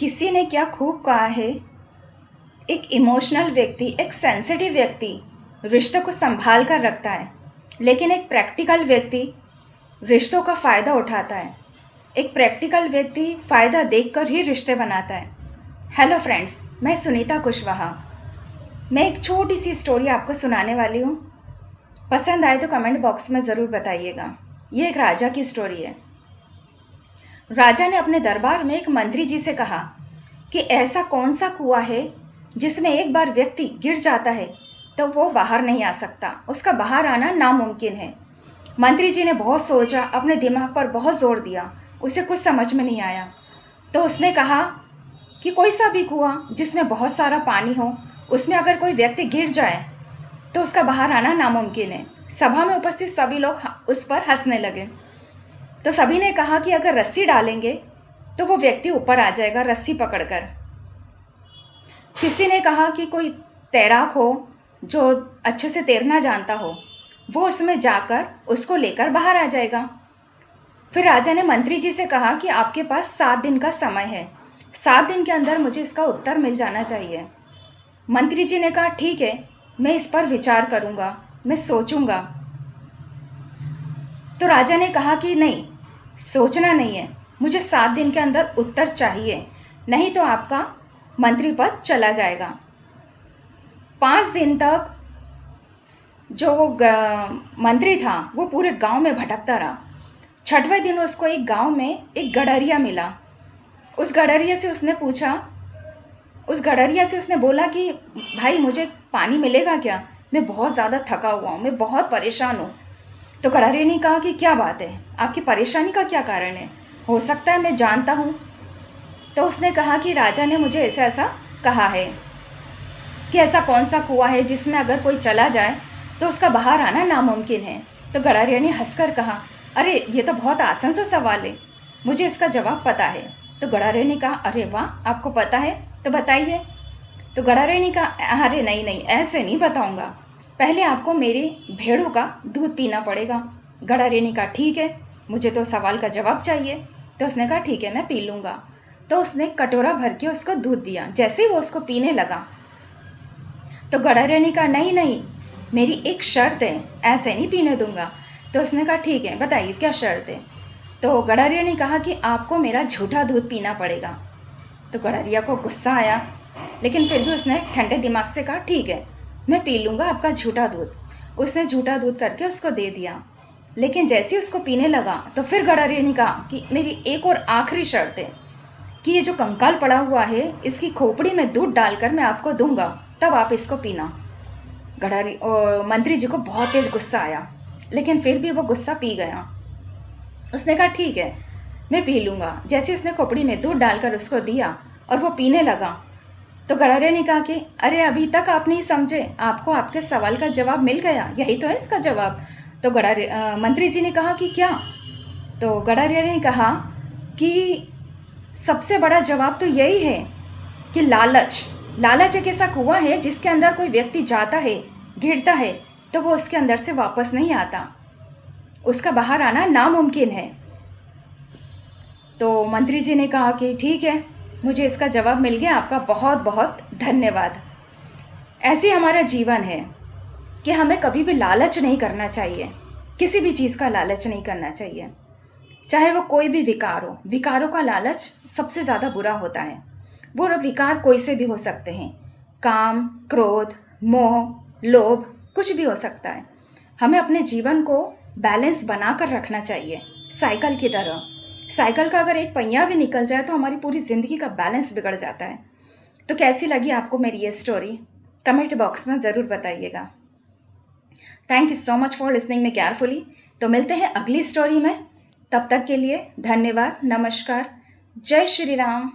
किसी ने क्या खूब कहा है, एक इमोशनल व्यक्ति, एक सेंसिटिव व्यक्ति रिश्तों को संभाल कर रखता है, लेकिन एक प्रैक्टिकल व्यक्ति रिश्तों का फ़ायदा उठाता है। एक प्रैक्टिकल व्यक्ति फ़ायदा देखकर ही रिश्ते बनाता है। हेलो फ्रेंड्स, मैं सुनीता कुशवाहा। मैं एक छोटी सी स्टोरी आपको सुनाने वाली हूँ। पसंद आए तो कमेंट बॉक्स में ज़रूर बताइएगा। ये एक राजा की स्टोरी है। राजा ने अपने दरबार में एक मंत्री जी से कहा कि ऐसा कौन सा कुआं है जिसमें एक बार व्यक्ति गिर जाता है तो वो बाहर नहीं आ सकता, उसका बाहर आना नामुमकिन है। मंत्री जी ने बहुत सोचा, अपने दिमाग पर बहुत जोर दिया, उसे कुछ समझ में नहीं आया। तो उसने कहा कि कोई सा भी कुआं जिसमें बहुत सारा पानी हो, उसमें अगर कोई व्यक्ति गिर जाए तो उसका बाहर आना नामुमकिन है। सभा में उपस्थित सभी लोग उस पर हंसने लगे। तो सभी ने कहा कि अगर रस्सी डालेंगे तो वो व्यक्ति ऊपर आ जाएगा रस्सी पकड़कर। किसी ने कहा कि कोई तैराक हो जो अच्छे से तैरना जानता हो, वो उसमें जाकर उसको लेकर बाहर आ जाएगा। फिर राजा ने मंत्री जी से कहा कि आपके पास 7 दिन का समय है, 7 दिन के अंदर मुझे इसका उत्तर मिल जाना चाहिए। मंत्री जी ने कहा ठीक है, मैं इस पर विचार करूँगा, मैं सोचूंगा। तो राजा ने कहा कि नहीं, सोचना नहीं है, मुझे 7 दिन के अंदर उत्तर चाहिए, नहीं तो आपका मंत्री पद चला जाएगा। 5 दिन तक जो वो मंत्री था वो पूरे गांव में भटकता रहा। 6वें दिन उसको एक गांव में एक गडरिया मिला। उस गडरिया से उसने पूछा, उस गडरिया से उसने बोला कि भाई मुझे पानी मिलेगा क्या, मैं बहुत ज़्यादा थका हुआ हूँ, मैं बहुत परेशान हूँ। तो गडरिया ने कहा कि क्या बात है, आपकी परेशानी का क्या कारण है, हो सकता है मैं जानता हूँ। तो उसने कहा कि राजा ने मुझे ऐसा ऐसा कहा है कि ऐसा कौन सा कुआं है जिसमें अगर कोई चला जाए तो उसका बाहर आना नामुमकिन है। तो गडरिया ने हंसकर कहा, अरे ये तो बहुत आसान सा सवाल है, मुझे इसका जवाब पता है। तो गडरिया ने कहा, अरे वाह, आपको पता है तो बताइए। तो गडरिया ने कहा, अरे नहीं नहीं, ऐसे नहीं बताऊंगा, पहले आपको मेरी भेड़ों का दूध पीना पड़ेगा। गडरिया ने कहा ठीक है, मुझे तो सवाल का जवाब चाहिए। तो उसने कहा ठीक है, मैं पी लूँगा। तो उसने कटोरा भर के उसको दूध दिया। जैसे ही वो उसको पीने लगा तो गडरिया ने कहा नहीं नहीं, मेरी एक शर्त है, ऐसे नहीं पीने दूंगा। तो उसने कहा ठीक है, बताइए क्या शर्त है। तो गडरिया ने कहा कि आपको मेरा झूठा दूध पीना पड़ेगा। तो गडरिया को गुस्सा आया, लेकिन फिर भी उसने ठंडे दिमाग से कहा ठीक है, मैं पी लूँगा आपका झूठा दूध। उसने झूठा दूध करके उसको दे दिया। लेकिन जैसे ही उसको पीने लगा तो फिर गडरिया ने कहा कि मेरी एक और आखिरी शर्त है कि ये जो कंकाल पड़ा हुआ है इसकी खोपड़ी में दूध डालकर मैं आपको दूंगा, तब आप इसको पीना। गडारी और मंत्री जी को बहुत तेज गुस्सा आया, लेकिन फिर भी वो गुस्सा पी गया। उसने कहा ठीक है, मैं पी लूँगा। जैसे उसने खोपड़ी में दूध डालकर उसको दिया और वो पीने लगा तो गडारिया ने कहा कि अरे अभी तक आप नहीं समझे, आपको आपके सवाल का जवाब मिल गया, यही तो है इसका जवाब। तो मंत्री जी ने कहा कि क्या। तो गडारिया ने कहा कि सबसे बड़ा जवाब तो यही है कि लालच। लालच एक ऐसा कुआं है जिसके अंदर कोई व्यक्ति जाता है, गिरता है, तो वो उसके अंदर से वापस नहीं आता, उसका बाहर आना नामुमकिन है। तो मंत्री जी ने कहा कि ठीक है, मुझे इसका जवाब मिल गया, आपका बहुत बहुत धन्यवाद। ऐसे हमारा जीवन है कि हमें कभी भी लालच नहीं करना चाहिए, किसी भी चीज़ का लालच नहीं करना चाहिए, चाहे वो कोई भी विकार हो। विकारों का लालच सबसे ज़्यादा बुरा होता है। वो विकार कोई से भी हो सकते हैं, काम, क्रोध, मोह, लोभ, कुछ भी हो सकता है। हमें अपने जीवन को बैलेंस बना कर रखना चाहिए, साइकिल की तरह। साइकिल का अगर एक पहिया भी निकल जाए तो हमारी पूरी ज़िंदगी का बैलेंस बिगड़ जाता है। तो कैसी लगी आपको मेरी ये स्टोरी, कमेंट बॉक्स में ज़रूर बताइएगा। Thank you so much for listening me carefully. तो मिलते हैं अगली स्टोरी में, तब तक के लिए धन्यवाद, नमस्कार, जय श्री राम।